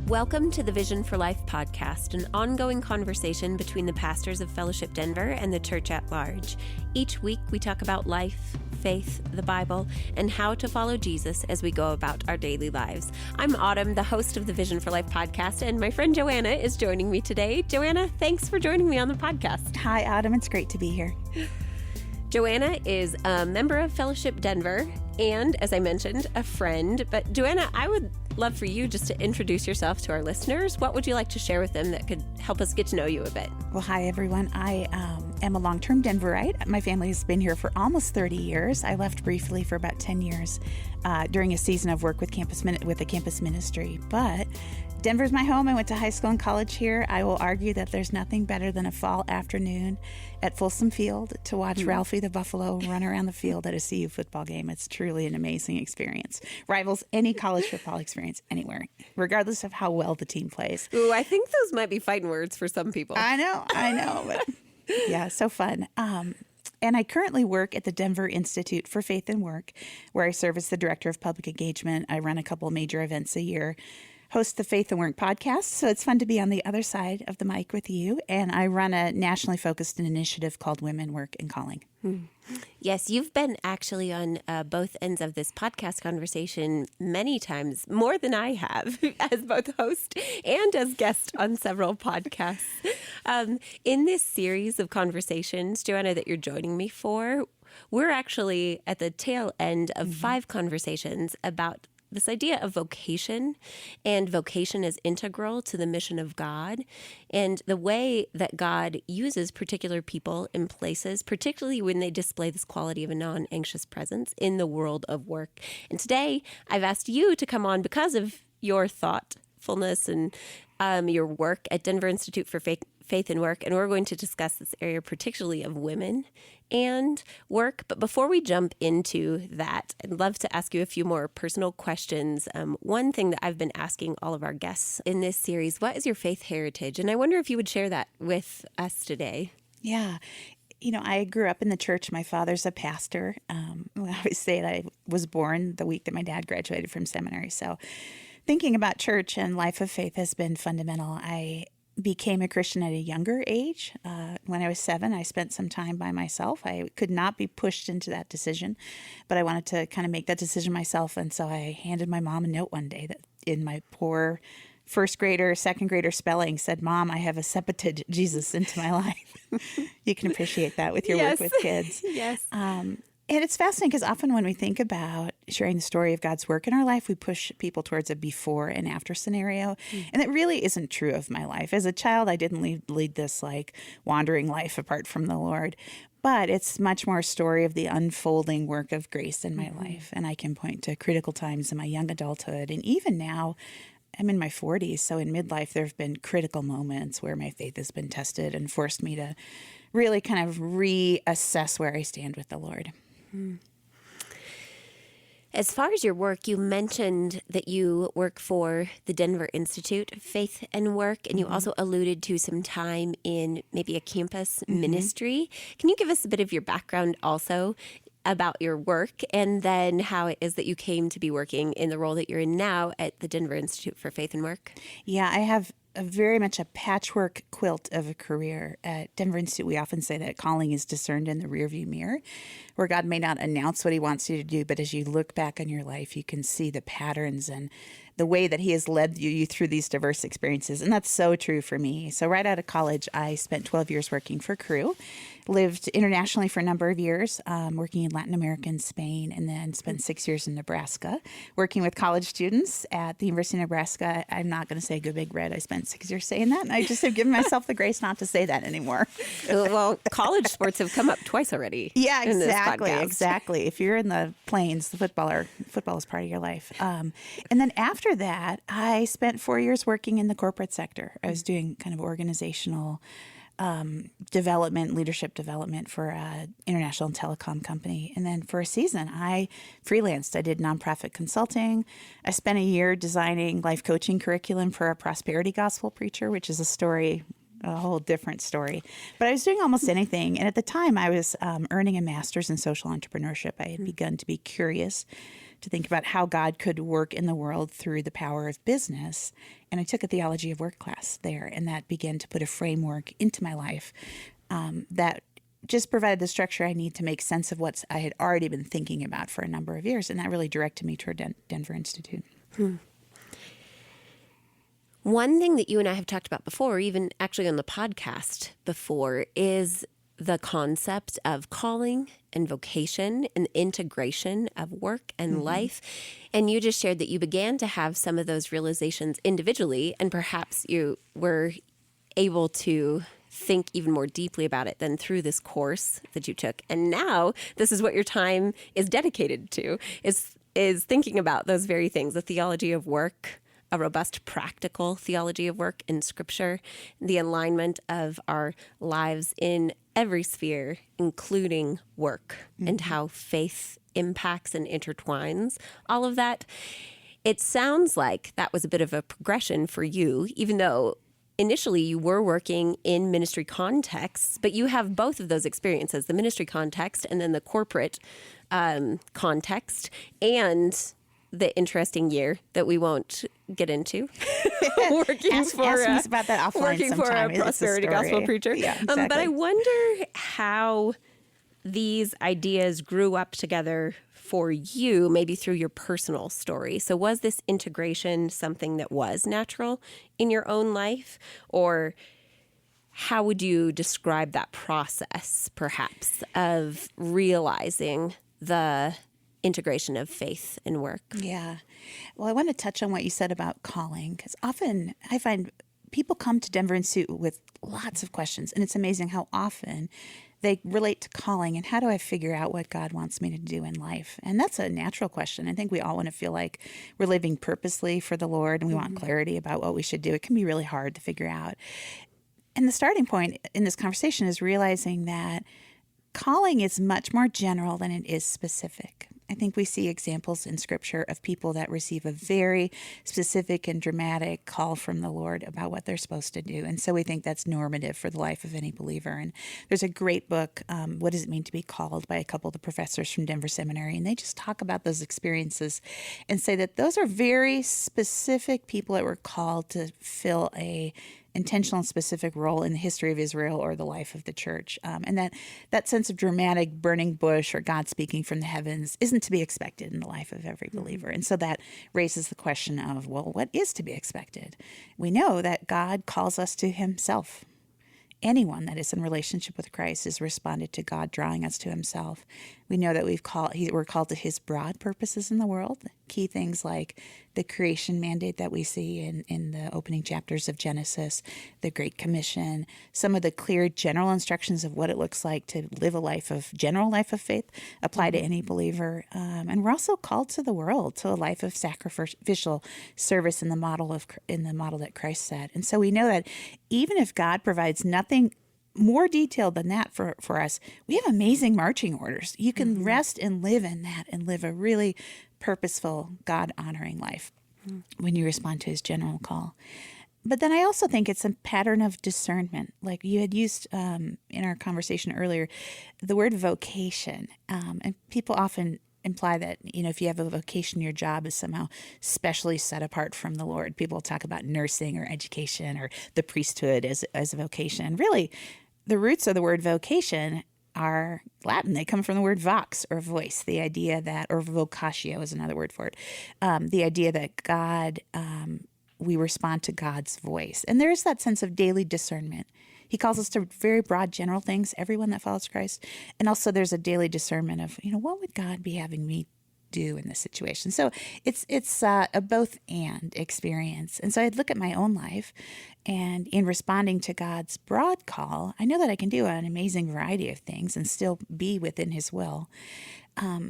Welcome to the Vision for Life podcast, an ongoing conversation between the pastors of Fellowship Denver and the church at large. Each week, we talk about life, faith, the Bible, and how to follow Jesus as we go about our daily lives. I'm Autumn, the host of the Vision for Life podcast, and my friend Joanna is joining me today. Joanna, thanks for joining me on the podcast. Hi, Autumn. It's great to be here. Joanna is a member of Fellowship Denver and, as I mentioned, a friend. But Joanna, I would love for you just to introduce yourself to our listeners. What would you like to share with them that could help us get to know you a bit? Well, hi, everyone. I am a long-term Denverite. My family has been here for almost 30 years. I left briefly for about 10 years during a season of work with the campus ministry. But Denver's my home. I went to high school and college here. I will argue that there's nothing better than a fall afternoon at Folsom Field to watch Ralphie the Buffalo run around the field at a CU football game. It's truly an amazing experience. Rivals any college football experience anywhere, regardless of how well the team plays. Ooh, I think those might be fighting words for some people. I know. But yeah, so fun. And I currently work at the Denver Institute for Faith and Work, where I serve as the director of public engagement. I run a couple major events a year, host the Faith and Work podcast, so it's fun to be on the other side of the mic with you. And I run a nationally focused initiative called Women, Work, and Calling. Yes, you've been actually on both ends of this podcast conversation many times, more than I have, as both host and as guest on several podcasts. In this series of conversations, Joanna, that you're joining me for, we're actually at the tail end of 5 conversations about this idea of vocation, and vocation is integral to the mission of God, and the way that God uses particular people and places, particularly when they display this quality of a non-anxious presence in the world of work. And today, I've asked you to come on because of your thoughtfulness and your work at Denver Institute for Faith and Work, and we're going to discuss this area particularly of women and work. But before we jump into that, I'd love to ask you a few more personal questions. One thing that I've been asking all of our guests in this series, what is your faith heritage? And I wonder if you would share that with us today. Yeah. You know, I grew up in the church. My father's a pastor. I always say that I was born the week that my dad graduated from seminary. So thinking about church and life of faith has been fundamental. I became a Christian at a younger age. When I was 7, I spent some time by myself. I could not be pushed into that decision, but I wanted to kind of make that decision myself. And so I handed my mom a note one day that in my poor first grader, second grader spelling said, "Mom, I have accepted Jesus into my life." You can appreciate that with your work with kids. Yes. And it's fascinating because often when we think about sharing the story of God's work in our life, we push people towards a before and after scenario. And it really isn't true of my life. As a child, I didn't lead this like wandering life apart from the Lord. But it's much more a story of the unfolding work of grace in my life. And I can point to critical times in my young adulthood. And even now, I'm in my 40s. So in midlife, there have been critical moments where my faith has been tested and forced me to really kind of reassess where I stand with the Lord. As far as your work, you mentioned that you work for the Denver Institute of Faith and Work, and you also alluded to some time in maybe a campus ministry. Can you give us a bit of your background also about your work, and then how it is that you came to be working in the role that you're in now at the Denver Institute for Faith and Work? Yeah, I have very much a patchwork quilt of a career. At Denver Institute, we often say that calling is discerned in the rearview mirror, where God may not announce what he wants you to do, but as you look back on your life, you can see the patterns and the way that he has led you through these diverse experiences. And that's so true for me. So right out of college, I spent 12 years working for Cru, lived internationally for a number of years, working in Latin America and Spain, and then spent 6 years in Nebraska, working with college students at the University of Nebraska. I'm not going to say go big red. I spent 6 years saying that, and I just have given myself the grace not to say that anymore. Well, college sports have come up twice already. Yeah, in this exactly, podcast. exactly. If you're in the plains, football is part of your life. And then after that, I spent 4 years working in the corporate sector. I was doing kind of organizational development, leadership development for an international telecom company. And then for a season, I freelanced. I did nonprofit consulting. I spent a year designing life coaching curriculum for a prosperity gospel preacher, which is a whole different story. But I was doing almost anything. And at the time, I was earning a master's in social entrepreneurship. I had begun to be curious to think about how God could work in the world through the power of business. And I took a theology of work class there, and that began to put a framework into my life that just provided the structure I need to make sense of what I had already been thinking about for a number of years. And that really directed me toward Denver Institute. One thing that you and I have talked about before, even actually on the podcast before, is the concept of calling and vocation and integration of work and life. And you just shared that you began to have some of those realizations individually, and perhaps you were able to think even more deeply about it than through this course that you took. And now this is what your time is dedicated to, is thinking about those very things, the theology of work, a robust practical theology of work in Scripture, the alignment of our lives in every sphere, including work, and how faith impacts and intertwines all of that. It sounds like that was a bit of a progression for you, even though initially you were working in ministry contexts, but you have both of those experiences, the ministry context and then the corporate context, and the interesting year that we won't get into. Ask me about that offline working sometime. for a prosperity gospel preacher. Yeah, exactly. But I wonder how these ideas grew up together for you, maybe through your personal story. So was this integration something that was natural in your own life? Or how would you describe that process, perhaps, of realizing the integration of faith and work? Yeah. Well, I want to touch on what you said about calling, because often I find people come to Denver Institute with lots of questions, and it's amazing how often they relate to calling and how do I figure out what God wants me to do in life? And that's a natural question. I think we all want to feel like we're living purposely for the Lord, and we want clarity about what we should do. It can be really hard to figure out. And the starting point in this conversation is realizing that calling is much more general than it is specific. I think we see examples in Scripture of people that receive a very specific and dramatic call from the Lord about what they're supposed to do. And so we think that's normative for the life of any believer. And there's a great book, What Does It Mean to Be Called, by a couple of the professors from Denver Seminary. And they just talk about those experiences and say that those are very specific people that were called to fill a intentional and specific role in the history of Israel or the life of the church. And that sense of dramatic burning bush or God speaking from the heavens isn't to be expected in the life of every believer. And so that raises the question of, well, what is to be expected? We know that God calls us to himself. Anyone that is in relationship with Christ has responded to God drawing us to himself. We know that we're called to his broad purposes in the world. Key things like the creation mandate that we see in the opening chapters of Genesis, the Great Commission, some of the clear general instructions of what it looks like to live general life of faith apply to any believer. And we're also called to the world, to a life of sacrificial service in the model that Christ set. And so we know that even if God provides nothing more detailed than that for us, we have amazing marching orders. You can rest and live in that and live a really purposeful, God-honoring life when you respond to his general call. But then I also think it's a pattern of discernment. Like you had used in our conversation earlier, the word vocation. And people often imply that, if you have a vocation, your job is somehow specially set apart from the Lord. People talk about nursing or education or the priesthood as a vocation. Really, the roots of the word vocation are Latin. They come from the word vox, or voice, the idea that, or vocatio is another word for it, the idea that God, we respond to God's voice. And there is that sense of daily discernment. He calls us to very broad general things, everyone that follows Christ. And also there's a daily discernment of, what would God be having me do in this situation? So it's a both and experience. And so I'd look at my own life, and in responding to God's broad call, I know that I can do an amazing variety of things and still be within his will.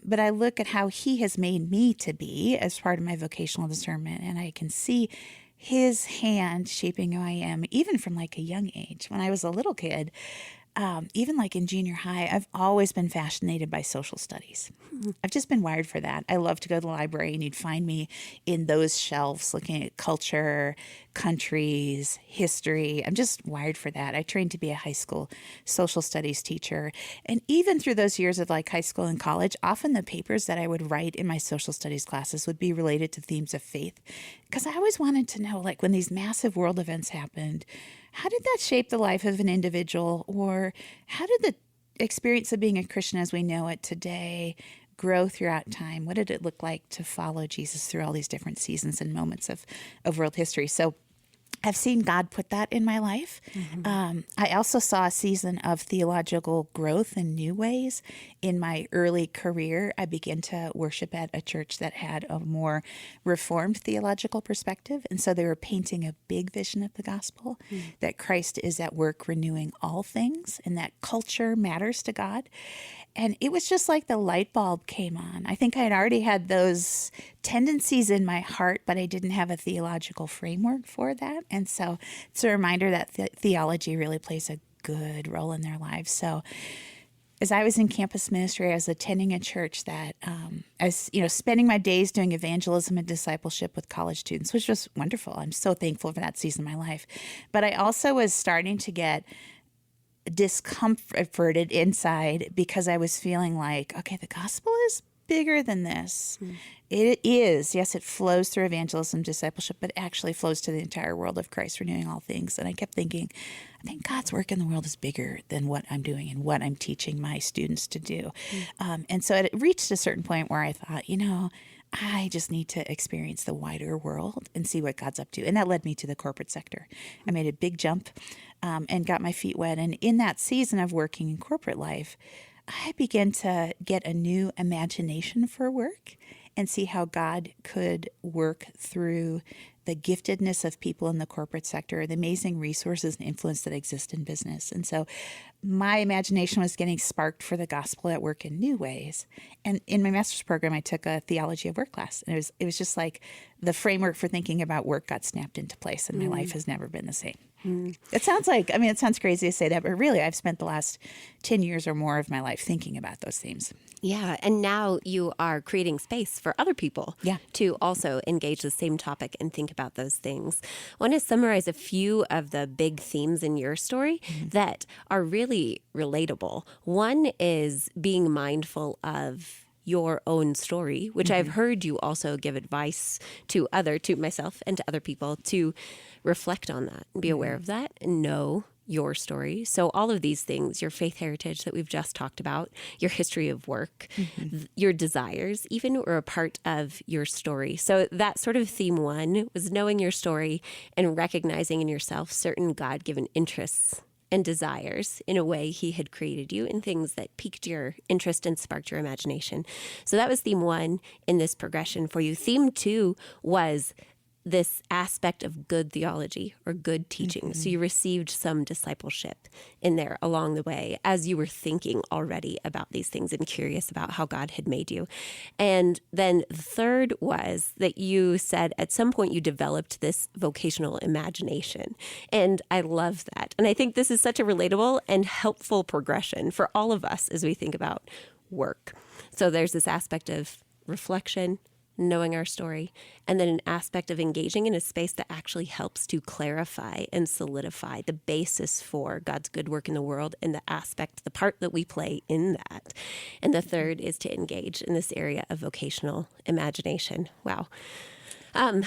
But I look at how he has made me to be as part of my vocational discernment, and I can see his hand shaping who I am, even from like a young age. When I was a little kid, even like in junior high, I've always been fascinated by social studies. I've just been wired for that. I love to go to the library, and you'd find me in those shelves looking at culture, countries, history. I'm just wired for that. I trained to be a high school social studies teacher. And even through those years of like high school and college, often the papers that I would write in my social studies classes would be related to themes of faith. Because I always wanted to know, like, when these massive world events happened, how did that shape the life of an individual? Or how did the experience of being a Christian as we know it today grow throughout time? What did it look like to follow Jesus through all these different seasons and moments of world history? So I've seen God put that in my life. I also saw a season of theological growth in new ways. In my early career, I began to worship at a church that had a more reformed theological perspective. And so they were painting a big vision of the gospel, that Christ is at work renewing all things and that culture matters to God. And it was just like the light bulb came on. I think I had already had those tendencies in my heart, but I didn't have a theological framework for that. And so it's a reminder that theology really plays a good role in their lives. So as I was in campus ministry, I was attending a church that I was, spending my days doing evangelism and discipleship with college students, which was wonderful. I'm so thankful for that season of my life. But I also was starting to get discomforted inside because I was feeling like, okay, the gospel is bigger than this. It is. Yes, it flows through evangelism, discipleship, but actually flows to the entire world of Christ renewing all things. And I kept thinking, I think God's work in the world is bigger than what I'm doing and what I'm teaching my students to do. And so it reached a certain point where I thought, I just need to experience the wider world and see what God's up to. And that led me to the corporate sector. I made a big jump and got my feet wet. And in that season of working in corporate life, I began to get a new imagination for work and see how God could work through the giftedness of people in the corporate sector, the amazing resources and influence that exist in business. And so my imagination was getting sparked for the gospel at work in new ways. And in my master's program, I took a theology of work class. And it was just like the framework for thinking about work got snapped into place, and my life has never been the same. It sounds crazy to say that, but really I've spent the last 10 years or more of my life thinking about those themes. Yeah. And now you are creating space for other people to also engage the same topic and think about those things. I want to summarize a few of the big themes in your story that are really relatable. One is being mindful of your own story, which I've heard you also give advice to myself and to other people to reflect on that and be aware of that and know your story. So all of these things, your faith heritage that we've just talked about, your history of work, your desires, even were a part of your story. So that sort of theme one was knowing your story and recognizing in yourself certain God-given interests and desires in a way he had created you, and things that piqued your interest and sparked your imagination. So that was theme one in this progression for you. Theme two was this aspect of good theology or good teaching. So you received some discipleship in there along the way as you were thinking already about these things and curious about how God had made you. And then the third was that you said at some point you developed this vocational imagination. And I love that. And I think this is such a relatable and helpful progression for all of us as we think about work. So there's this aspect of reflection, knowing our story, and then an aspect of engaging in a space that actually helps to clarify and solidify the basis for God's good work in the world and the part that we play in that. And the third is to engage in this area of vocational imagination. Wow.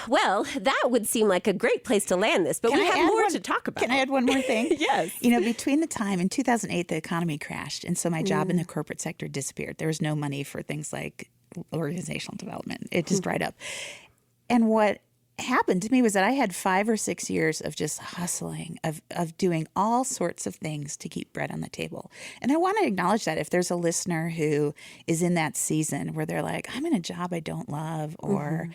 Well, that would seem like a great place to land this, but we have more to talk about. Can I add one more thing? Yes. Between the time in 2008, the economy crashed, and so my job in the corporate sector disappeared. There was no money for things like organizational development. It just dried up. And what happened to me was that I had 5 or 6 years of just hustling, of doing all sorts of things to keep bread on the table. And I want to acknowledge that if there's a listener who is in that season where they're like, I'm in a job I don't love, or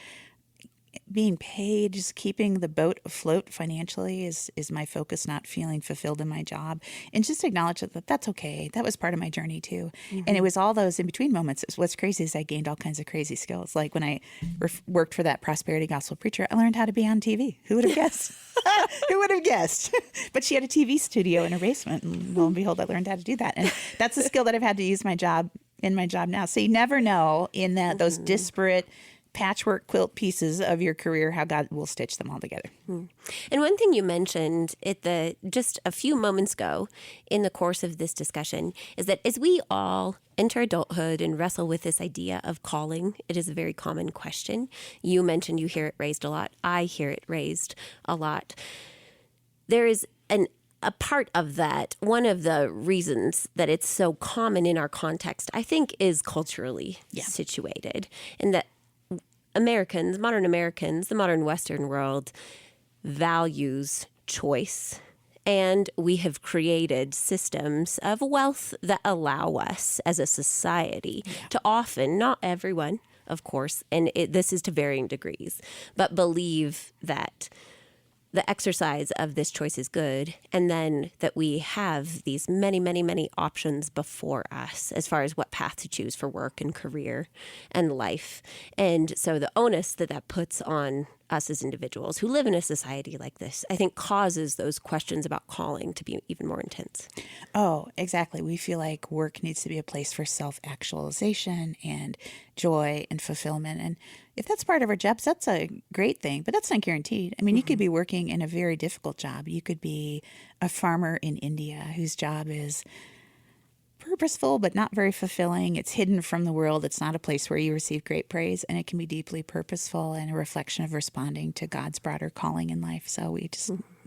being paid, just keeping the boat afloat financially is my focus, not feeling fulfilled in my job. And just acknowledge that that's okay. That was part of my journey too. And it was all those in between moments. What's crazy is I gained all kinds of crazy skills. Like when I worked for that prosperity gospel preacher, I learned how to be on TV. Who would have guessed? Who would have guessed? But she had a TV studio in her basement, and lo and behold, I learned how to do that. And that's a skill that I've had to use in my job now. So you never know in those disparate patchwork quilt pieces of your career how God will stitch them all together. And one thing you mentioned just a few moments ago in the course of this discussion is that as we all enter adulthood and wrestle with this idea of calling, it is a very common question. You mentioned you hear it raised a lot. I hear it raised a lot. There is a part of that, one of the reasons that it's so common in our context, I think, is culturally situated, and that modern Americans, the modern Western world, values choice. And we have created systems of wealth that allow us as a society to often, not everyone, of course, and this is to varying degrees, but believe that the exercise of this choice is good, and then that we have these many, many, many options before us as far as what path to choose for work and career and life. And so the onus that puts on us as individuals who live in a society like this, I think, causes those questions about calling to be even more intense. Oh, exactly. We feel like work needs to be a place for self-actualization and joy and fulfillment. And if that's part of our jobs, that's a great thing, but that's not guaranteed. I mean, you could be working in a very difficult job. You could be a farmer in India whose job is purposeful but not very fulfilling. It's hidden from the world. It's not a place where you receive great praise, and it can be deeply purposeful and a reflection of responding to God's broader calling in life. So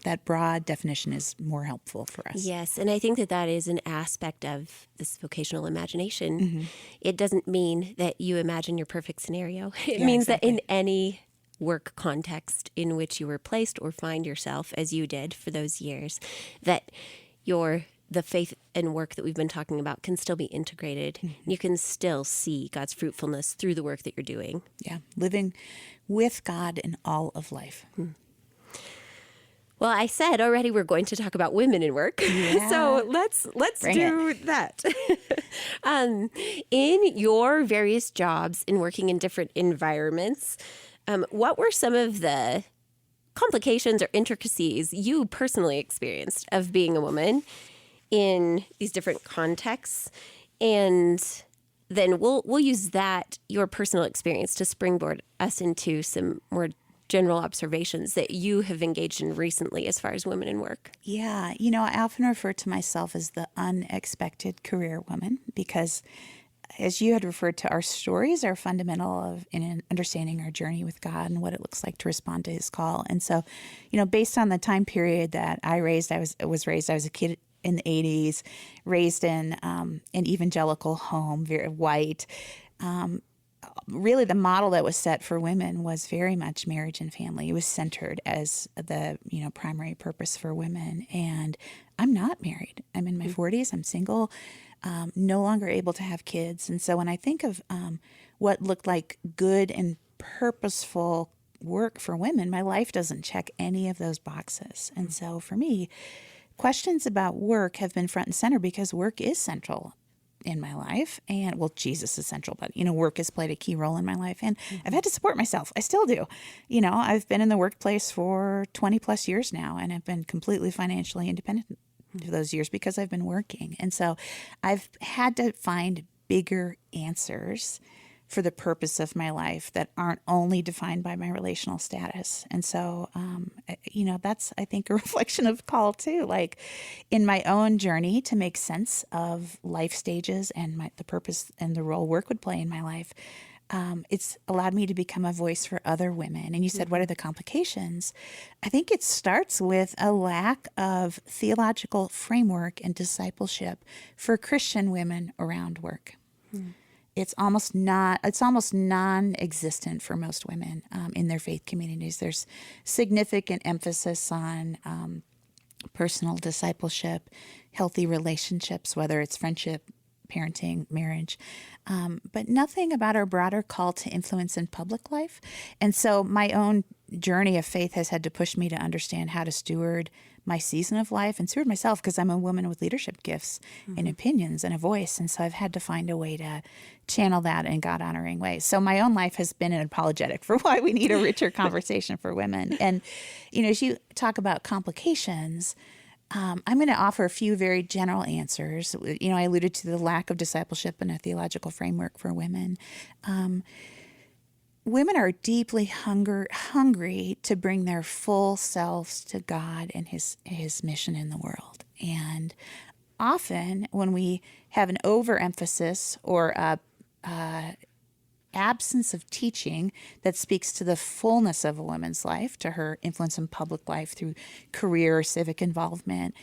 that broad definition is more helpful for us. Yes, and I think that is an aspect of this vocational imagination. It doesn't mean that you imagine your perfect scenario. It means that in any work context in which you were placed or find yourself, as you did for those years, that the faith and work that we've been talking about can still be integrated. You can still see God's fruitfulness through the work that you're doing. Yeah, living with God in all of life. Well, I said already we're going to talk about women in work. Yeah. So let's do that. In your various jobs in working in different environments, what were some of the complications or intricacies you personally experienced of being a woman in these different contexts? And then we'll use your personal experience, to springboard us into some more general observations that you have engaged in recently as far as women in work. Yeah, I often refer to myself as the unexpected career woman because, as you had referred to, our stories are fundamental in understanding our journey with God and what it looks like to respond to His call. And so, based on the time period that I was raised, I was a kid in the 80s, raised in an evangelical home, very white. Really, the model that was set for women was very much marriage and family. It was centered as the primary purpose for women. And I'm not married. I'm in my 40s. I'm single, no longer able to have kids. And so when I think of what looked like good and purposeful work for women, my life doesn't check any of those boxes. And so for me, questions about work have been front and center because work is central in my life. And Jesus is central, but work has played a key role in my life, and I've had to support myself. I still do. I've been in the workplace for 20 plus years now, and I've been completely financially independent for those years because I've been working. And so I've had to find bigger answers for the purpose of my life that aren't only defined by my relational status. And so, that's, I think, a reflection of call too. Like in my own journey to make sense of life stages and the purpose and the role work would play in my life, it's allowed me to become a voice for other women. And you said, what are the complications? I think it starts with a lack of theological framework and discipleship for Christian women around work. It's almost non-existent for most women in their faith communities. There's significant emphasis on personal discipleship, healthy relationships, whether it's friendship, parenting, marriage, but nothing about our broader call to influence in public life. And so my own journey of faith has had to push me to understand how to steward my season of life and steward myself, because I'm a woman with leadership gifts and opinions and a voice. And so I've had to find a way to channel that in God honoring ways. So my own life has been an apologetic for why we need a richer conversation for women. And, as you talk about complications, I'm going to offer a few very general answers. I alluded to the lack of discipleship and a theological framework for women. Women are deeply hungry to bring their full selves to God and His mission in the world. And often when we have an overemphasis or a absence of teaching that speaks to the fullness of a woman's life, to her influence in public life through career or civic involvement,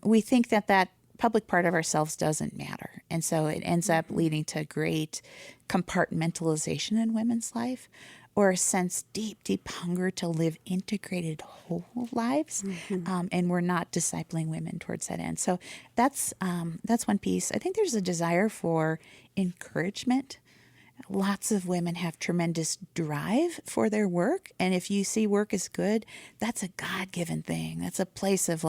we think that public part of ourselves doesn't matter. And so it ends up leading to great compartmentalization in women's life, or a sense deep hunger to live integrated whole lives. And we're not discipling women towards that end. So that's one piece. I think there's a desire for encouragement. Lots of women have tremendous drive for their work. And if you see work as good, that's a God-given thing. That's a place of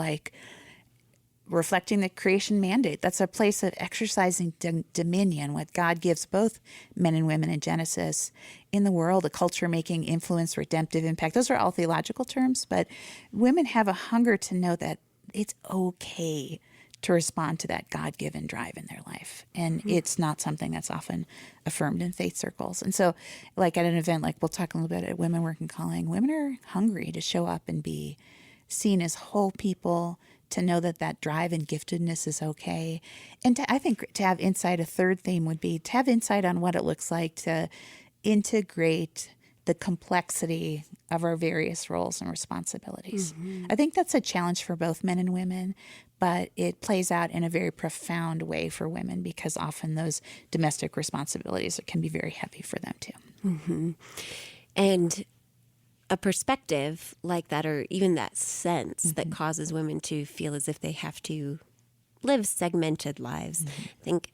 reflecting the creation mandate. That's a place of exercising dominion, what God gives both men and women in Genesis in the world, a culture making influence, redemptive impact. Those are all theological terms, but women have a hunger to know that it's okay to respond to that God-given drive in their life. And it's not something that's often affirmed in faith circles. And so at an event, we'll talk a little bit at Women Work in Calling, women are hungry to show up and be seen as whole people, to know that drive and giftedness is okay. And I think to have insight, a third theme would be to have insight on what it looks like to integrate the complexity of our various roles and responsibilities. I think that's a challenge for both men and women, but it plays out in a very profound way for women, because often those domestic responsibilities can be very heavy for them too. And a perspective like that, or even that sense that causes women to feel as if they have to live segmented lives, I think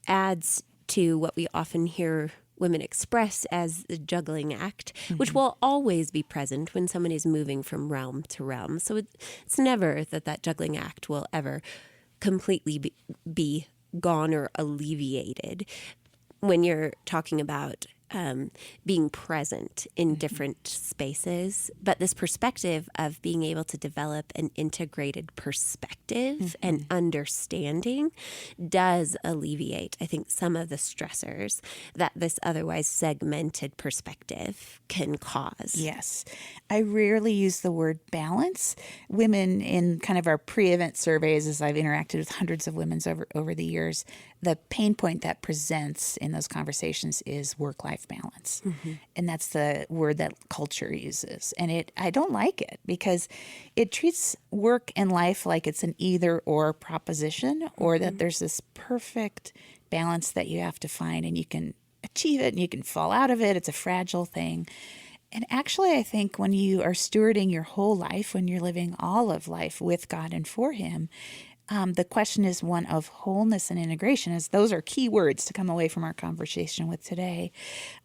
adds to what we often hear women express as the juggling act, which will always be present when someone is moving from realm to realm. So it's never that juggling act will ever completely be gone or alleviated. When you're talking about being present in different spaces, but this perspective of being able to develop an integrated perspective and understanding does alleviate, I think, some of the stressors that this otherwise segmented perspective can cause. Yes. I rarely use the word balance. Women in kind of our pre-event surveys, as I've interacted with hundreds of women over the years, the pain point that presents in those conversations is work-life balance. And that's the word that culture uses. And I don't like it, because it treats work and life like it's an either-or proposition, or that there's this perfect balance that you have to find and you can achieve it and you can fall out of it. It's a fragile thing. And actually, I think when you are stewarding your whole life, when you're living all of life with God and for Him, the question is one of wholeness and integration, as those are key words to come away from our conversation with today.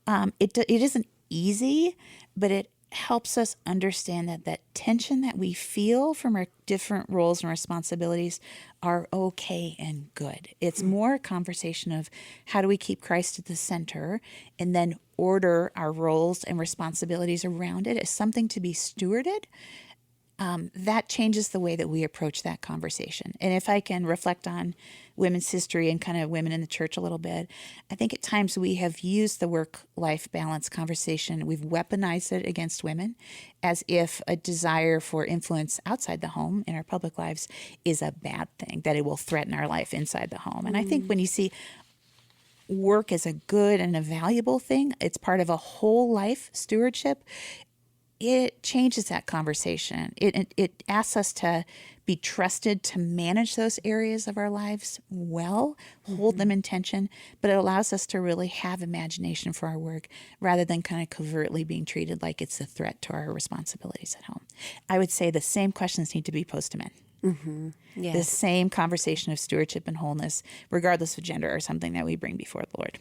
It isn't easy, but it helps us understand that tension that we feel from our different roles and responsibilities are okay and good. It's more a conversation of how do we keep Christ at the center and then order our roles and responsibilities around it as something to be stewarded. That changes the way that we approach that conversation. And if I can reflect on women's history and kind of women in the church a little bit, I think at times we have used the work-life balance conversation, we've weaponized it against women as if a desire for influence outside the home in our public lives is a bad thing, that it will threaten our life inside the home. And I think when you see work as a good and a valuable thing, it's part of a whole life stewardship, it changes that conversation. It asks us to be trusted to manage those areas of our lives well, hold them in tension, but it allows us to really have imagination for our work rather than kind of covertly being treated like it's a threat to our responsibilities at home. I would say the same questions need to be posed to men. Yes. The same conversation of stewardship and wholeness, regardless of gender, are something that we bring before the Lord.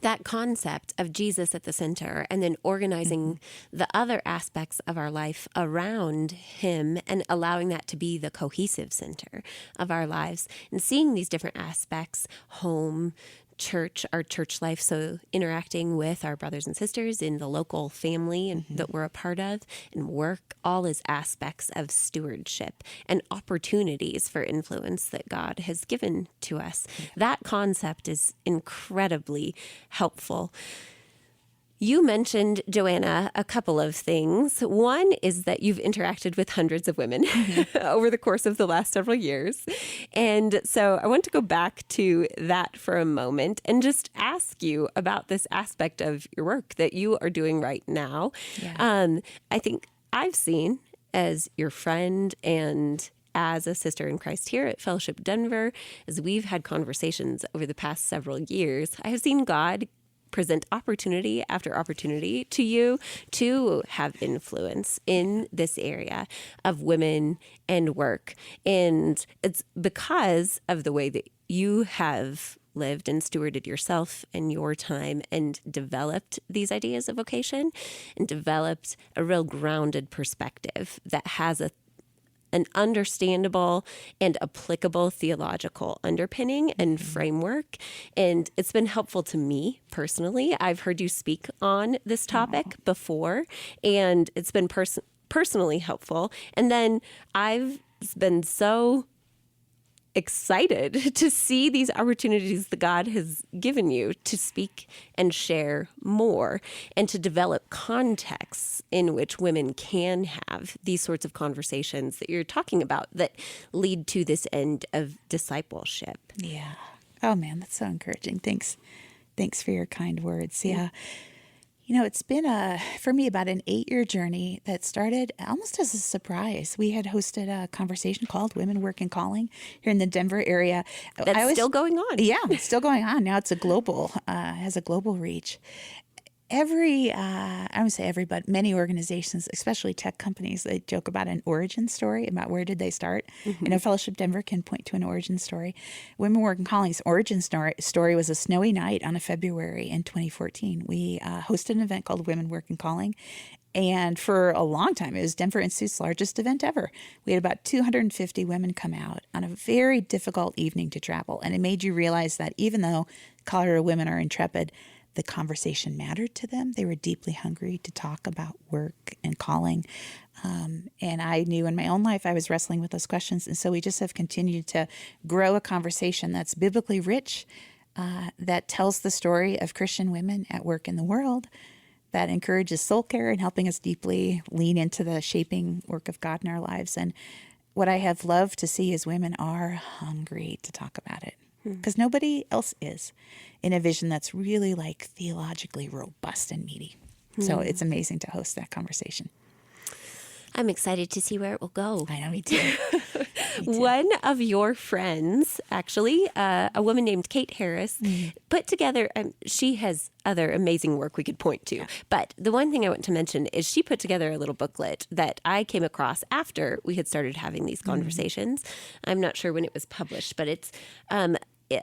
That concept of Jesus at the center and then organizing the other aspects of our life around him and allowing that to be the cohesive center of our lives and seeing these different aspects, home, church, our church life, so interacting with our brothers and sisters in the local family and that we're a part of, and work, all as aspects of stewardship and opportunities for influence that God has given to us. That concept is incredibly helpful. You mentioned, Joanna, a couple of things. One is that you've interacted with hundreds of women over the course of the last several years. And so I want to go back to that for a moment and just ask you about this aspect of your work that you are doing right now. Yeah. I think I've seen as your friend and as a sister in Christ here at Fellowship Denver, as we've had conversations over the past several years, I have seen God present opportunity after opportunity to you to have influence in this area of women and work. And it's because of the way that you have lived and stewarded yourself and your time and developed these ideas of vocation and developed a real grounded perspective that has an understandable and applicable theological underpinning and framework. And it's been helpful to me personally. I've heard you speak on this topic before, and it's been personally helpful. And then I've been so excited to see these opportunities that God has given you to speak and share more and to develop contexts in which women can have these sorts of conversations that you're talking about that lead to this end of discipleship. Yeah. Oh, man, that's so encouraging. Thanks. Thanks for your kind words. Yeah. You know, it's been, for me, about an 8-year journey that started almost as a surprise. We had hosted a conversation called Women Work and Calling here in the Denver area. That's still going on. Yeah, it's still going on. Now it's a global, has a global reach. I would say every, but many organizations, especially tech companies, they joke about an origin story about where did they start. I know Fellowship Denver can point to an origin story. Women Work and Calling's origin story was a snowy night on a February in 2014. We hosted an event called Women Work and Calling. And for a long time, it was Denver Institute's largest event ever. We had about 250 women come out on a very difficult evening to travel. And it made you realize that even though Colorado women are intrepid, the conversation mattered to them. They were deeply hungry to talk about work and calling. And I knew in my own life I was wrestling with those questions. And so we just have continued to grow a conversation that's biblically rich, that tells the story of Christian women at work in the world, that encourages soul care and helping us deeply lean into the shaping work of God in our lives. And what I have loved to see is women are hungry to talk about it. Because nobody else is in a vision that's really like theologically robust and meaty. So it's amazing to host that conversation. I'm excited to see where it will go. I know, me too. One of your friends, actually, a woman named Kate Harris, put together, she has other amazing work we could point to. Yeah. But the one thing I want to mention is she put together a little booklet that I came across after we had started having these conversations. I'm not sure when it was published, but it's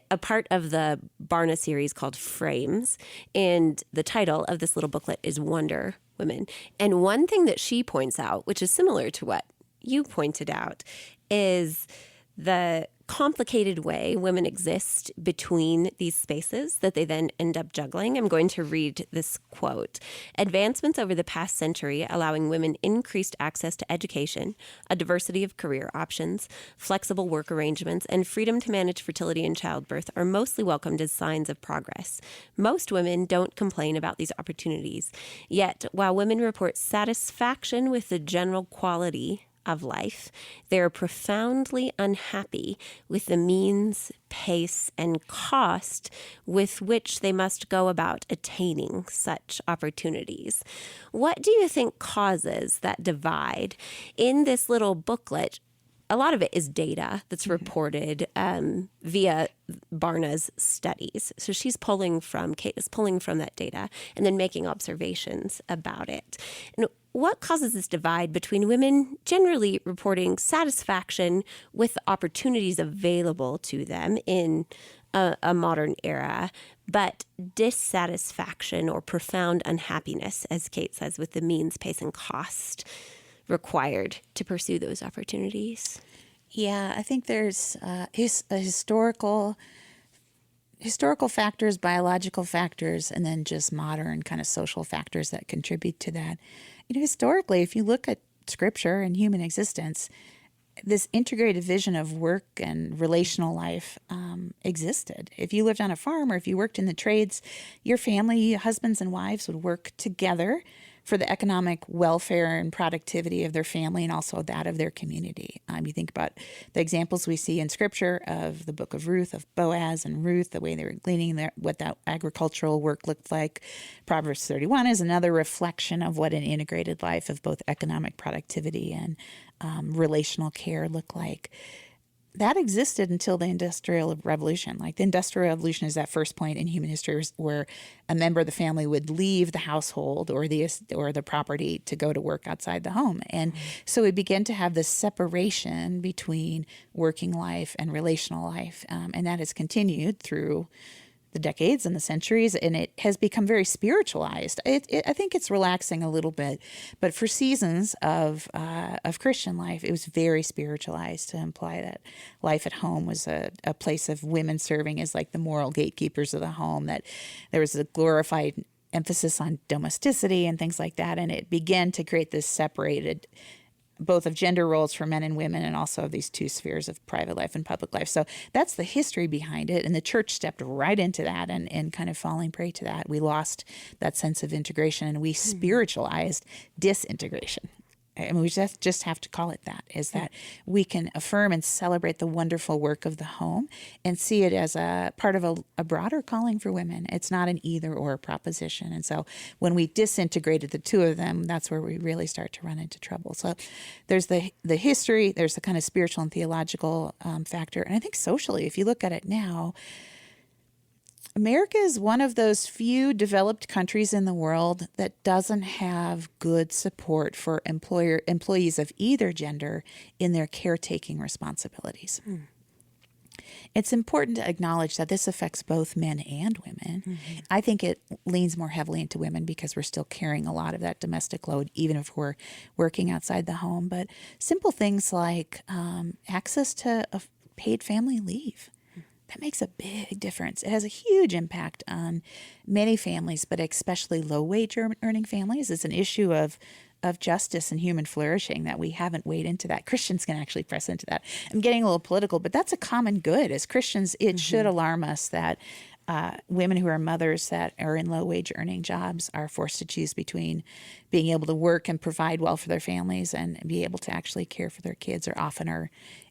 a part of the Barna series called Frames. And the title of this little booklet is Wonder Women. And one thing that she points out, which is similar to what you pointed out, is the complicated way women exist between these spaces that they then end up juggling. I'm going to read this quote. Advancements over the past century allowing women increased access to education, a diversity of career options, flexible work arrangements, and freedom to manage fertility and childbirth are mostly welcomed as signs of progress. Most women don't complain about these opportunities. Yet, while women report satisfaction with the general quality of life, they are profoundly unhappy with the means, pace, and cost with which they must go about attaining such opportunities. What do you think causes that divide? In this little booklet, a lot of it is data that's reported via Barna's studies. So Kate is pulling from that data and then making observations about it. And what causes this divide between women generally reporting satisfaction with the opportunities available to them in a modern era, but dissatisfaction or profound unhappiness, as Kate says, with the means, pace, and cost required to pursue those opportunities? Yeah, I think there's a historical factors, biological factors, and then just modern kind of social factors that contribute to that. Historically, if you look at scripture and human existence, this integrated vision of work and relational life existed. If you lived on a farm or if you worked in the trades, your family, husbands and wives, would work together for the economic welfare and productivity of their family and also that of their community. You think about the examples we see in Scripture of the book of Ruth, of Boaz and Ruth, the way they were gleaning, what that agricultural work looked like. Proverbs 31 is another reflection of what an integrated life of both economic productivity and relational care look like. That existed until the Industrial Revolution. Like the Industrial Revolution is that first point in human history where a member of the family would leave the household or the property to go to work outside the home. And so we begin to have this separation between working life and relational life. And that has continued through the decades and the centuries, and it has become very spiritualized. I think it's relaxing a little bit, but for seasons of Christian life, it was very spiritualized to imply that life at home was a place of women serving as like the moral gatekeepers of the home, that there was a glorified emphasis on domesticity and things like that, and it began to create this separated both of gender roles for men and women and also of these two spheres of private life and public life. So that's the history behind it. And the church stepped right into that and kind of falling prey to that. We lost that sense of integration and we spiritualized disintegration. I mean, we just have to call it that, is that we can affirm and celebrate the wonderful work of the home and see it as a part of a broader calling for women. It's not an either or proposition. And so when we disintegrated the two of them, that's where we really start to run into trouble. So there's the history, there's the kind of spiritual and theological factor. And I think socially, if you look at it now, America is one of those few developed countries in the world that doesn't have good support for employees of either gender in their caretaking responsibilities. It's important to acknowledge that this affects both men and women. I think it leans more heavily into women because we're still carrying a lot of that domestic load, even if we're working outside the home. But simple things like access to a paid family leave. That makes a big difference. It has a huge impact on many families, but especially low-wage earning families. It's an issue of justice and human flourishing that we haven't weighed into that. Christians can actually press into that. I'm getting a little political, but that's a common good. As Christians, it should alarm us that women who are mothers that are in low-wage earning jobs are forced to choose between being able to work and provide well for their families and be able to actually care for their kids, or often are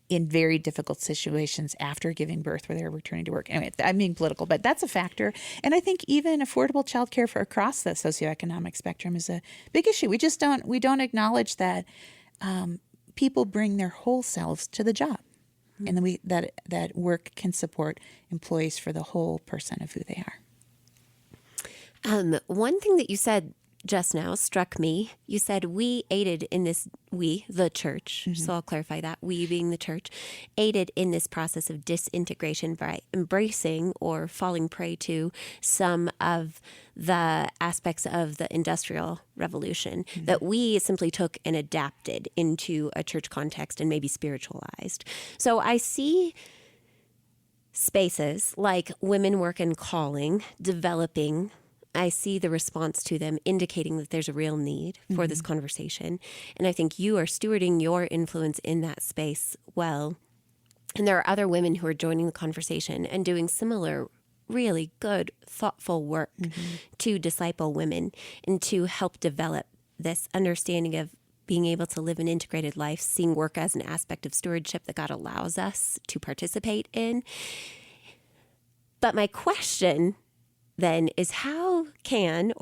in very difficult situations after giving birth where they're returning to work. Anyway, I'm being political, but that's a factor. And I think even affordable childcare for across the socioeconomic spectrum is a big issue. We don't acknowledge that people bring their whole selves to the job. And then that work can support employees for the whole person of who they are. One thing that you said just now struck me. You said we aided in this, the church, so I'll clarify that, we being the church, aided in this process of disintegration by embracing or falling prey to some of the aspects of the Industrial Revolution that we simply took and adapted into a church context and maybe spiritualized. So I see spaces like Women Work and Calling developing. I see the response to them indicating that there's a real need for this conversation. And I think you are stewarding your influence in that space well. And there are other women who are joining the conversation and doing similar, really good, thoughtful work to disciple women and to help develop this understanding of being able to live an integrated life, seeing work as an aspect of stewardship that God allows us to participate in. But my question then is how can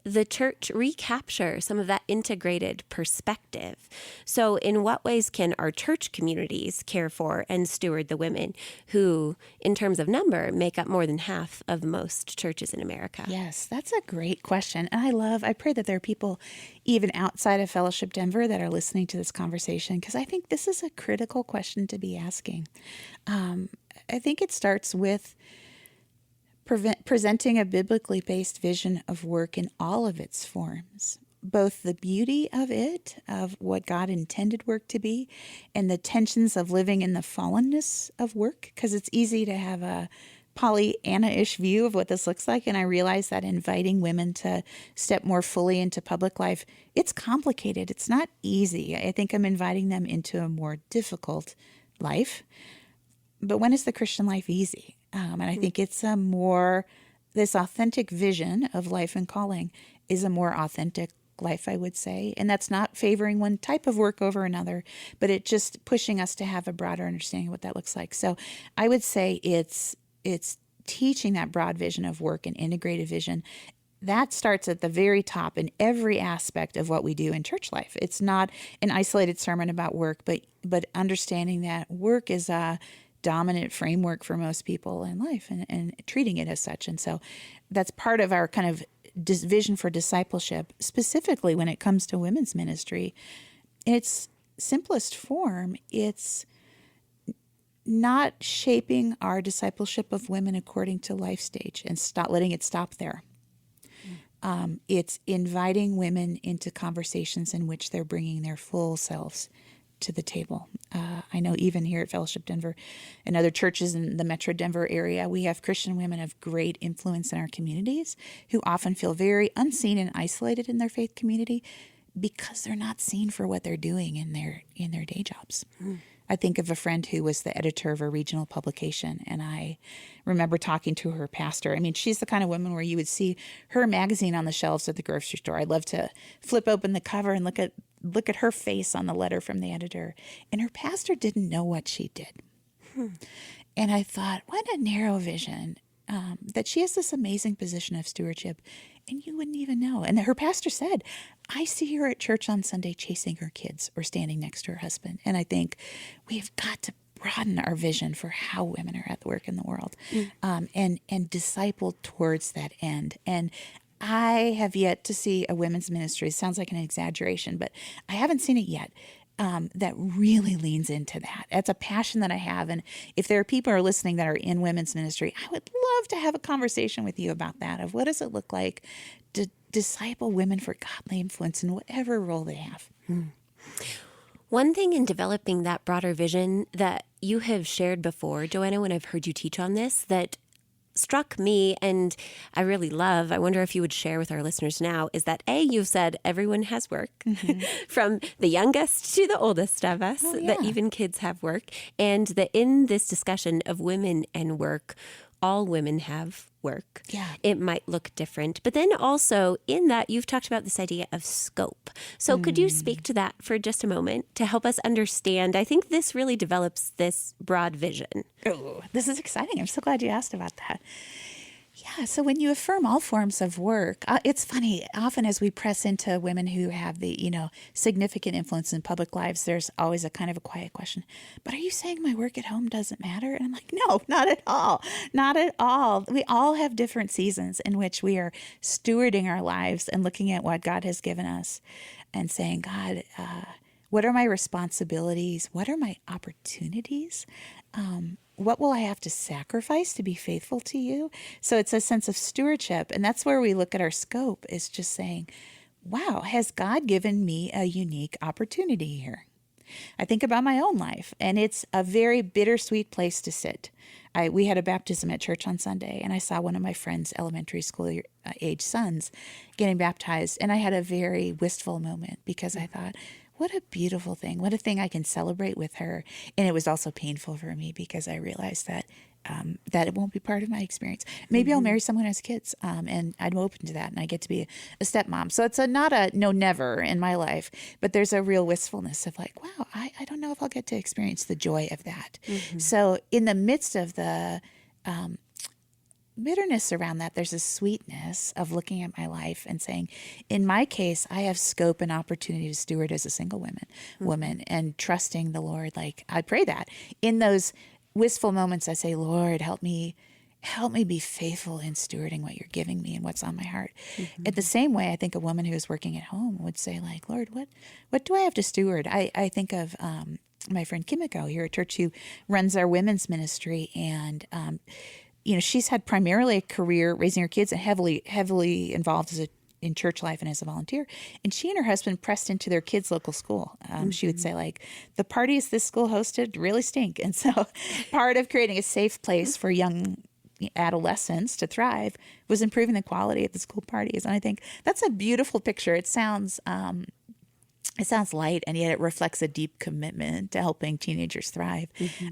the church recapture some of that integrated perspective? So in what ways can our church communities care for and steward the women who, in terms of number, make up more than half of most churches in America? Yes, that's a great question. And I pray that there are people even outside of Fellowship Denver that are listening to this conversation, because I think this is a critical question to be asking. I think it starts with presenting a biblically based vision of work in all of its forms, both the beauty of it, of what God intended work to be, and the tensions of living in the fallenness of work, because it's easy to have a Pollyanna-ish view of what this looks like. And I realize that inviting women to step more fully into public life, it's complicated. It's not easy. I think I'm inviting them into a more difficult life. But when is the Christian life easy? And I think it's this authentic vision of life and calling is a more authentic life, I would say. And that's not favoring one type of work over another, but it just pushing us to have a broader understanding of what that looks like. So I would say it's teaching that broad vision of work and integrated vision. That starts at the very top in every aspect of what we do in church life. It's not an isolated sermon about work, but understanding that work is a dominant framework for most people in life and treating it as such. And so that's part of our kind of vision for discipleship, specifically when it comes to women's ministry. In its simplest form, it's not shaping our discipleship of women according to life stage and letting it stop there. It's inviting women into conversations in which they're bringing their full selves to the table. I know even here at Fellowship Denver and other churches in the Metro Denver area, we have Christian women of great influence in our communities who often feel very unseen and isolated in their faith community because they're not seen for what they're doing in their day jobs. I think of a friend who was the editor of a regional publication, and I remember talking to her pastor. I mean, she's the kind of woman where you would see her magazine on the shelves at the grocery store. I'd love to flip open the cover and look at her face on the letter from the editor. And her pastor didn't know what she did. And I thought, what a narrow vision, that she has this amazing position of stewardship, and you wouldn't even know. And her pastor said, I see her at church on Sunday chasing her kids or standing next to her husband. And I think we've got to broaden our vision for how women are at work in the world, and disciple towards that end. And I have yet to see a women's ministry, it sounds like an exaggeration, but I haven't seen it yet, that really leans into that. That's a passion that I have. And if there are people who are listening that are in women's ministry, I would love to have a conversation with you about that, of what does it look like to disciple women for godly influence in whatever role they have. One thing in developing that broader vision that you have shared before, Joanna, when I've heard you teach on this, that struck me and I really love, I wonder if you would share with our listeners now, is that you've said everyone has work, from the youngest to the oldest of us, that even kids have work, and that in this discussion of women and work, all women have work. Yeah. It might look different. But then also in that, you've talked about this idea of scope. So could you speak to that for just a moment to help us understand? I think this really develops this broad vision. Oh, this is exciting. I'm so glad you asked about that. Yeah, so when you affirm all forms of work, it's funny, often as we press into women who have the, significant influence in public lives, there's always a kind of a quiet question, but are you saying my work at home doesn't matter? And I'm like, no, not at all. Not at all. We all have different seasons in which we are stewarding our lives and looking at what God has given us and saying, God, what are my responsibilities? What are my opportunities? What will I have to sacrifice to be faithful to you? So it's a sense of stewardship. And that's where we look at our scope, is just saying, wow, has God given me a unique opportunity here? I think about my own life, and it's a very bittersweet place to sit. We had a baptism at church on Sunday, and I saw one of my friend's elementary school age sons getting baptized, and I had a very wistful moment because I thought, what a beautiful thing. What a thing I can celebrate with her. And it was also painful for me because I realized that that it won't be part of my experience. Maybe I'll marry someone who has kids, and I'm open to that, and I get to be a stepmom. So it's not a no never in my life, but there's a real wistfulness of like, wow, I don't know if I'll get to experience the joy of that. So in the midst of the bitterness around that. There's a sweetness of looking at my life and saying, in my case, I have scope and opportunity to steward as a single woman and trusting the Lord. Like I pray that in those wistful moments, I say, Lord, help me be faithful in stewarding what you're giving me and what's on my heart. At the same way, I think a woman who is working at home would say like, Lord, what do I have to steward? I think of, my friend Kimiko here at church who runs our women's ministry, and she's had primarily a career raising her kids and heavily involved in church life and as a volunteer. And she and her husband pressed into their kids' local school. She would say, like, the parties this school hosted really stink. And so part of creating a safe place for young adolescents to thrive was improving the quality of the school parties. And I think that's a beautiful picture. It sounds light, and yet it reflects a deep commitment to helping teenagers thrive.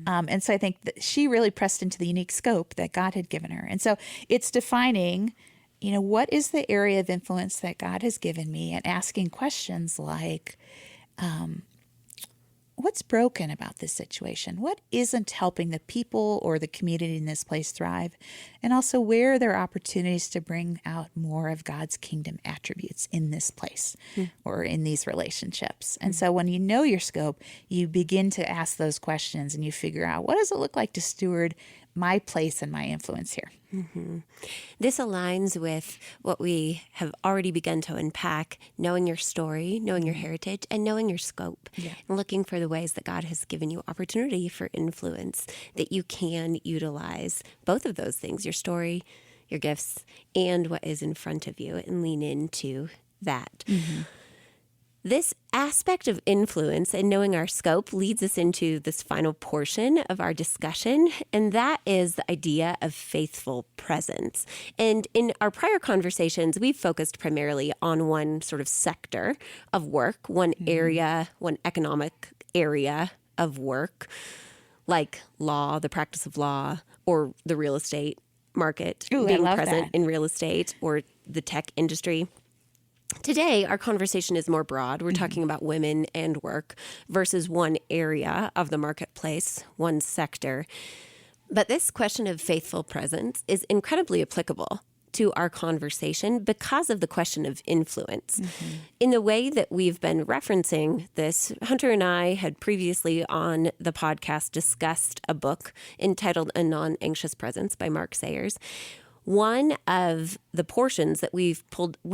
And so I think that she really pressed into the unique scope that God had given her. And so it's defining, what is the area of influence that God has given me, and asking questions like, what's broken about this situation? What isn't helping the people or the community in this place thrive? And also, where are there opportunities to bring out more of God's kingdom attributes in this place or in these relationships? And so when you know your scope, you begin to ask those questions and you figure out, what does it look like to steward my place and my influence here? This aligns with what we have already begun to unpack: knowing your story, knowing your heritage, and knowing your scope, and looking for the ways that God has given you opportunity for influence, that you can utilize both of those things, your story, your gifts, and what is in front of you, and lean into that. This aspect of influence and knowing our scope leads us into this final portion of our discussion, and that is the idea of faithful presence. And in our prior conversations, we've focused primarily on one sort of sector of work, one area, one economic area of work, like law, the practice of law, or the real estate market, being present in real estate, or the tech industry. Today, our conversation is more broad. We're talking about women and work versus one area of the marketplace, one sector. But this question of faithful presence is incredibly applicable to our conversation because of the question of influence. In the way that we've been referencing this, Hunter and I had previously on the podcast discussed a book entitled A Non-Anxious Presence by Mark Sayers. One of the portions that we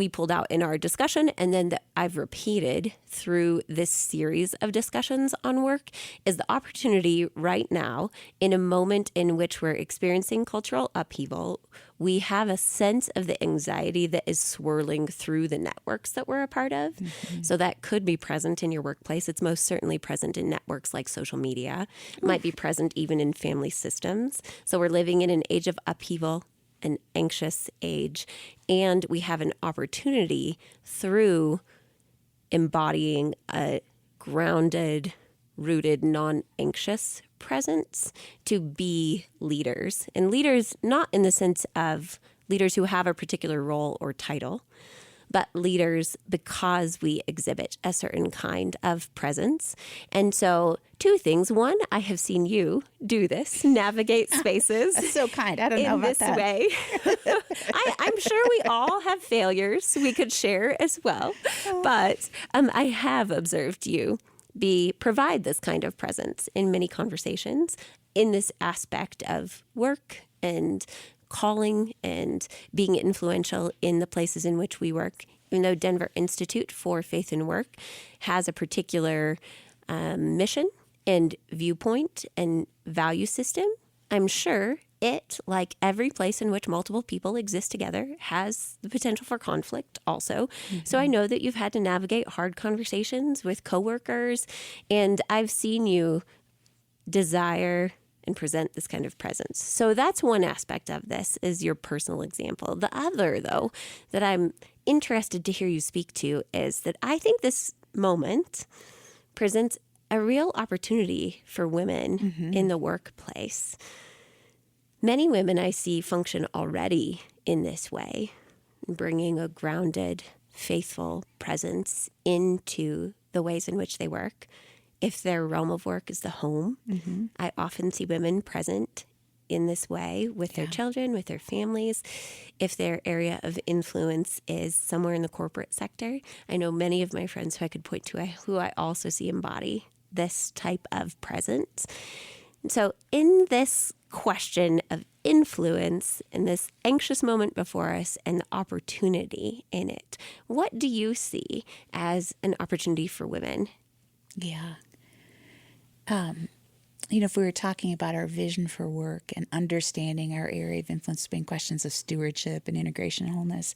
pulled out in our discussion, and then that I've repeated through this series of discussions on work, is the opportunity right now, in a moment in which we're experiencing cultural upheaval, we have a sense of the anxiety that is swirling through the networks that we're a part of. So that could be present in your workplace. It's most certainly present in networks like social media. It might be present even in family systems. So we're living in an age of upheaval, an anxious age, and we have an opportunity through embodying a grounded, rooted, non-anxious presence to be leaders. And leaders not in the sense of leaders who have a particular role or title, but leaders because we exhibit a certain kind of presence. And so 2 things. One, I have seen you do this, navigate spaces. That's so kind. I don't know about that. In this way. I'm sure we all have failures we could share as well. But I have observed you provide this kind of presence in many conversations in this aspect of work and calling and being influential in the places in which we work. Even though Denver Institute for Faith and Work has a particular mission and viewpoint and value system, I'm sure it, like every place in which multiple people exist together, has the potential for conflict also. So I know that you've had to navigate hard conversations with coworkers, and I've seen you desire and present this kind of presence. So that's one aspect of this, is your personal example. The other, though, that I'm interested to hear you speak to is that I think this moment presents a real opportunity for women in the workplace. Many women I see function already in this way, bringing a grounded, faithful presence into the ways in which they work. If their realm of work is the home, I often see women present in this way with their children, with their families, if their area of influence is somewhere in the corporate sector. I know many of my friends who I could point to who I also see embody this type of presence. So in this question of influence, in this anxious moment before us and the opportunity in it, what do you see as an opportunity for women? Yeah. If we were talking about our vision for work and understanding our area of influence being questions of stewardship and integration and wholeness,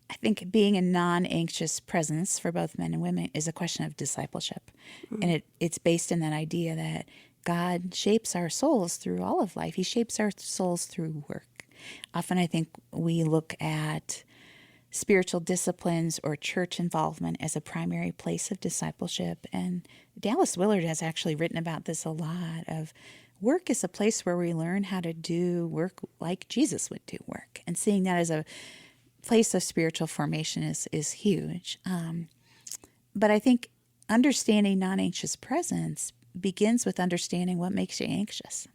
I think being a non-anxious presence for both men and women is a question of discipleship. Mm-hmm. And it's based in that idea that God shapes our souls through all of life. He shapes our souls through work. Often I think we look at spiritual disciplines or church involvement as a primary place of discipleship. And Dallas Willard has actually written about this a lot, of work is a place where we learn how to do work like Jesus would do work. And seeing that as a place of spiritual formation is huge. But I think understanding non-anxious presence begins with understanding what makes you anxious.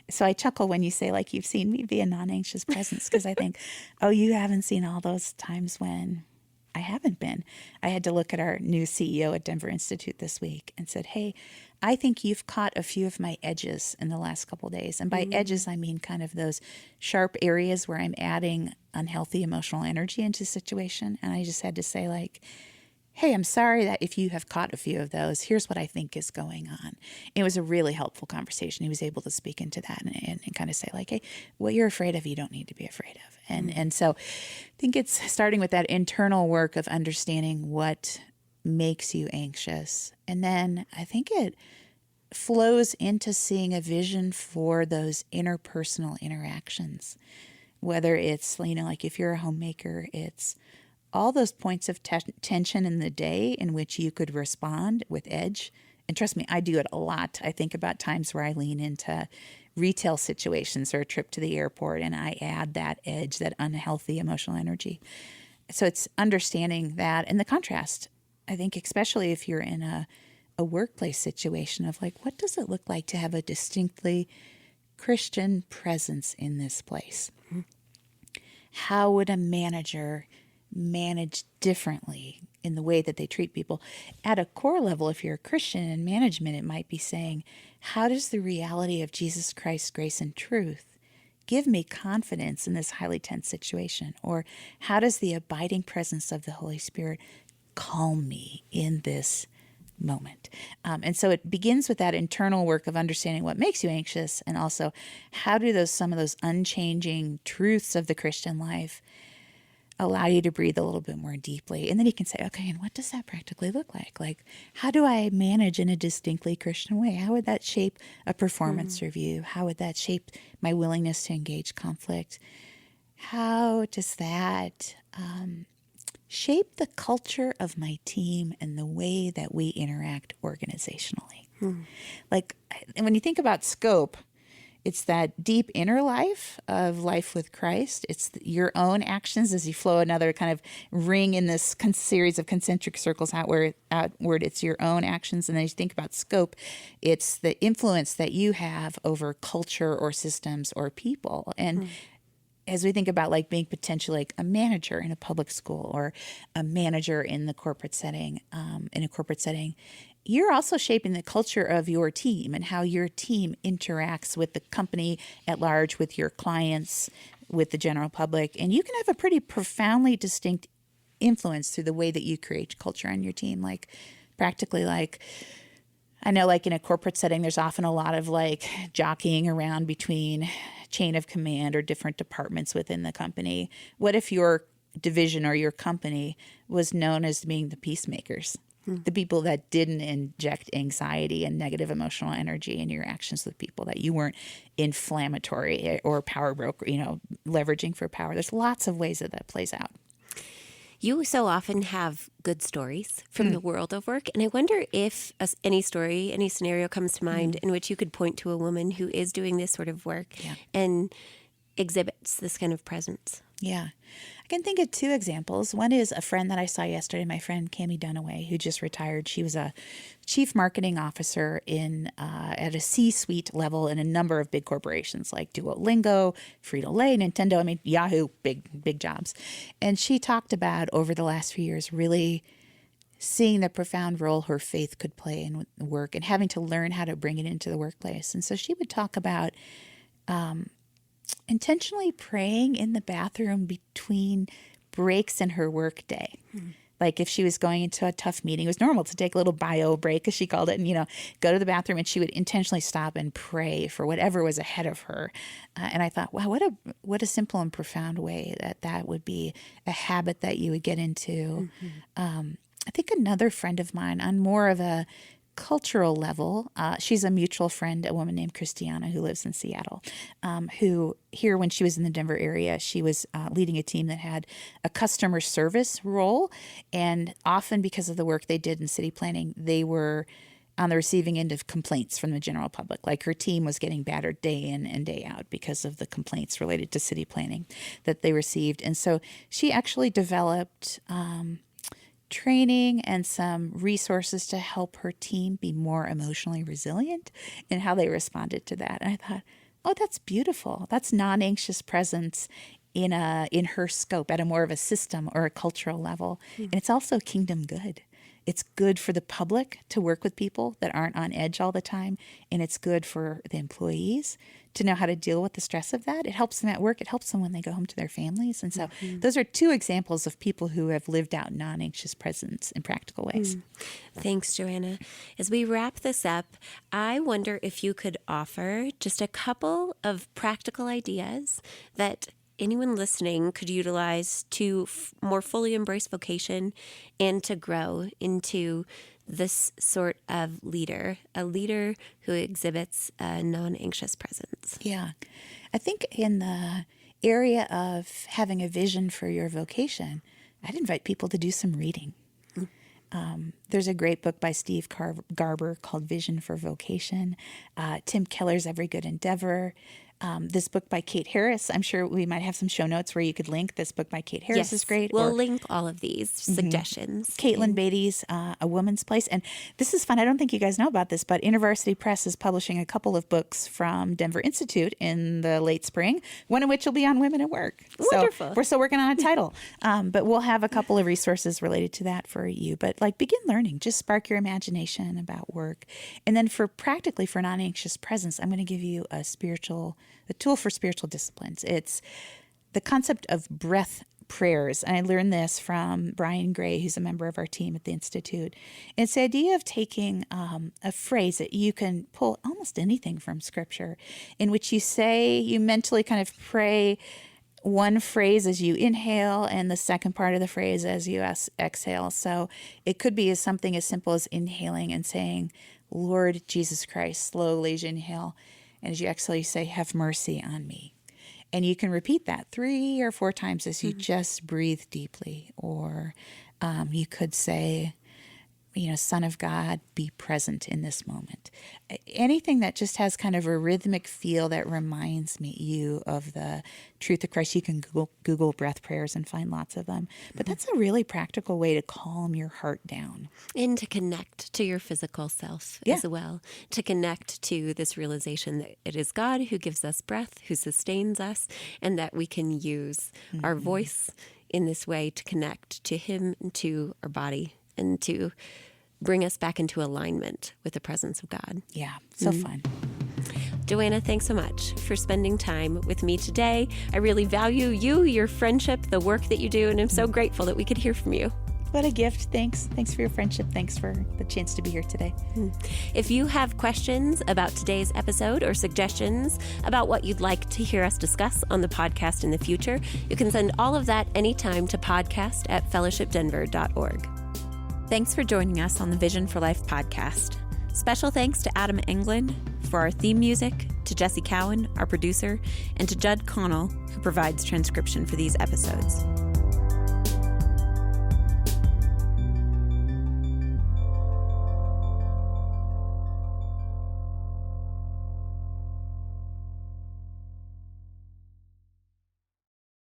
So I chuckle when you say, like, you've seen me be a non-anxious presence, because I think, oh, you haven't seen all those times when I haven't been. I had to look at our new CEO at Denver Institute this week and said, hey, I think you've caught a few of my edges in the last couple of days. And by edges, I mean kind of those sharp areas where I'm adding unhealthy emotional energy into a situation. And I just had to say, like, hey, I'm sorry that if you have caught a few of those, here's what I think is going on. It was a really helpful conversation. He was able to speak into that and kind of say, like, hey, what you're afraid of, you don't need to be afraid of. And so I think it's starting with that internal work of understanding what makes you anxious. And then I think it flows into seeing a vision for those interpersonal interactions, whether it's, like if you're a homemaker, it's all those points of tension in the day in which you could respond with edge. And trust me, I do it a lot. I think about times where I lean into retail situations or a trip to the airport, and I add that edge, that unhealthy emotional energy. So it's understanding that and the contrast. I think especially if you're in a workplace situation of, like, what does it look like to have a distinctly Christian presence in this place? Mm-hmm. How would a manager manage differently in the way that they treat people? At a core level, if you're a Christian in management, it might be saying, how does the reality of Jesus Christ's grace and truth give me confidence in this highly tense situation? Or how does the abiding presence of the Holy Spirit calm me in this moment? And so it begins with that internal work of understanding what makes you anxious, and also how do some of those unchanging truths of the Christian life allow you to breathe a little bit more deeply. And then you can say, okay, and what does that practically look like? Like, how do I manage in a distinctly Christian way? How would that shape a performance review? How would that shape my willingness to engage conflict? How does that shape the culture of my team and the way that we interact organizationally? Like, and when you think about scope, it's that deep inner life of life with Christ. It's your own actions as you flow another kind of ring in this series of concentric circles outward. It's your own actions. And then you think about scope, it's the influence that you have over culture or systems or people. And as we think about, like, being potentially like a manager in a public school or a manager in the corporate setting, you're also shaping the culture of your team and how your team interacts with the company at large, with your clients, with the general public. And you can have a pretty profoundly distinct influence through the way that you create culture on your team. Like, practically, like, I know, like, in a corporate setting, there's often a lot of, like, jockeying around between chain of command or different departments within the company. What if your division or your company was known as being the peacemakers? The people that didn't inject anxiety and negative emotional energy in your actions with people, that you weren't inflammatory or power broker, leveraging for power. There's lots of ways that plays out. You so often have good stories from the world of work. And I wonder if any story, any scenario comes to mind in which you could point to a woman who is doing this sort of work and exhibits this kind of presence. Yeah. I can think of two examples. One is a friend that I saw yesterday, my friend Cammie Dunaway, who just retired. She was a chief marketing officer at a C-suite level in a number of big corporations like Duolingo, Frito-Lay, Nintendo, Yahoo, big jobs. And she talked about over the last few years really seeing the profound role her faith could play in work and having to learn how to bring it into the workplace. And so she would talk about intentionally praying in the bathroom between breaks in her work day. Like if she was going into a tough meeting, it was normal to take a little bio break, as she called it, and, go to the bathroom, and she would intentionally stop and pray for whatever was ahead of her. And I thought, wow, what a simple and profound way that would be a habit that you would get into. I think another friend of mine on more of a cultural level, she's a mutual friend, a woman named Christiana who lives in Seattle, who here when she was in the Denver area, she was leading a team that had a customer service role. And often because of the work they did in city planning, they were on the receiving end of complaints from the general public. Like her team was getting battered day in and day out because of the complaints related to city planning that they received. And so she actually developed training and some resources to help her team be more emotionally resilient in how they responded to that. And I thought, oh, that's beautiful. That's non-anxious presence in her scope at a more of a system or a cultural level. And it's also kingdom good. It's good for the public to work with people that aren't on edge all the time. And it's good for the employees to know how to deal with the stress of that. It helps them at work. It helps them when they go home to their families. And so those are two examples of people who have lived out non-anxious presence in practical ways. Thanks, Joanna. As we wrap this up, I wonder if you could offer just a couple of practical ideas that anyone listening could utilize to more fully embrace vocation and to grow into this sort of leader, a leader who exhibits a non-anxious presence. Yeah. I think in the area of having a vision for your vocation, I'd invite people to do some reading. There's a great book by Steve Garber called Vision for Vocation. Tim Keller's Every Good Endeavor. This book by Kate Harris. I'm sure we might have some show notes where you could link. This book by Kate Harris is great. We'll link all of these suggestions. Caitlin Beatty's A Woman's Place. And this is fun. I don't think you guys know about this, but InterVarsity Press is publishing a couple of books from Denver Institute in the late spring, one of which will be on women at work. Wonderful. So we're still working on a title, but we'll have a couple of resources related to that for you. But begin learning. Just spark your imagination about work. And then for non-anxious presence, I'm going to give you a tool for spiritual disciplines. It's the concept of breath prayers. And I learned this from Brian Gray, who's a member of our team at the Institute. And it's the idea of taking a phrase that you can pull almost anything from Scripture, in which you mentally kind of pray one phrase as you inhale and the second part of the phrase as you exhale. So it could be something as simple as inhaling and saying, Lord Jesus Christ, slowly as you inhale. And as you exhale, you say, have mercy on me. And you can repeat that 3 or 4 times as you just breathe deeply. Or you could say, Son of God, be present in this moment. Anything that just has kind of a rhythmic feel that reminds you of the truth of Christ. You can Google breath prayers and find lots of them. But that's a really practical way to calm your heart down. And to connect to your physical self as well. To connect to this realization that it is God who gives us breath, who sustains us, and that we can use our voice in this way to connect to Him and to our body and to bring us back into alignment with the presence of God. Yeah, so fun. Joanna, thanks so much for spending time with me today. I really value you, your friendship, the work that you do, and I'm so grateful that we could hear from you. What a gift. Thanks. Thanks for your friendship. Thanks for the chance to be here today. If you have questions about today's episode or suggestions about what you'd like to hear us discuss on the podcast in the future, you can send all of that anytime to podcast@fellowshipdenver.org. Thanks for joining us on the Vision for Life podcast. Special thanks to Adam Englund for our theme music, to Jesse Cowan, our producer, and to Judd Connell, who provides transcription for these episodes.